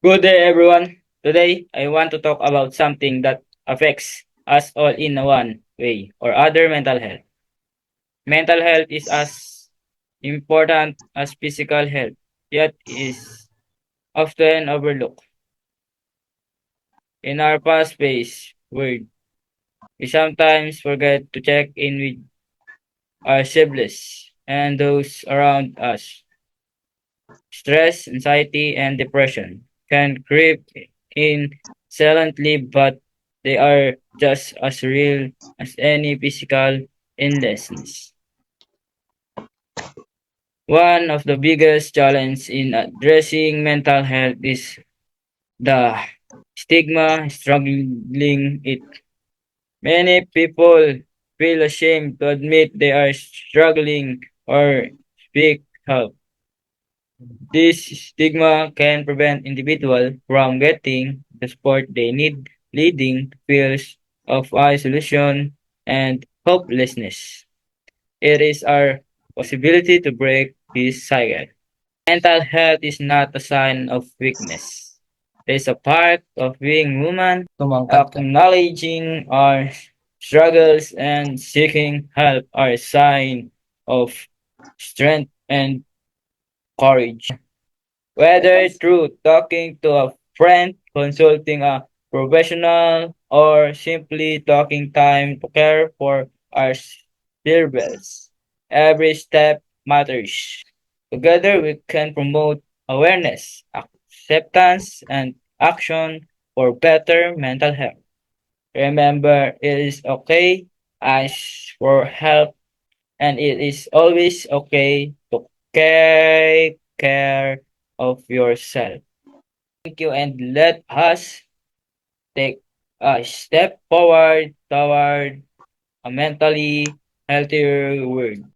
Good day, everyone. Today, I want to talk about something that affects us all in one way or other mental health. Mental health is as important as physical health, yet is often overlooked. In our fast-paced world, we sometimes forget to check in with our siblings and those around us. Stress, anxiety, and depression can creep in silently, but they are just as real as any physical illnesses. One of the biggest challenges in addressing mental health is the stigma struggling it. Many people feel ashamed to admit they are struggling or seek help. This stigma can prevent individuals from getting the support they need, leading to fears of isolation and hopelessness. It is our possibility to break this cycle. Mental health is not a sign of weakness. It is a part of being human, acknowledging our struggles and seeking help are a sign of strength and courage. Whether through talking to a friend, consulting a professional, or simply taking time to care for our cerebrals. Every step matters. Together, we can promote awareness, acceptance, and action for better mental health. Remember, it is okay ask for help, and it is always okay to take care of yourself. Thank you, and let us take a step forward toward a mentally healthier world.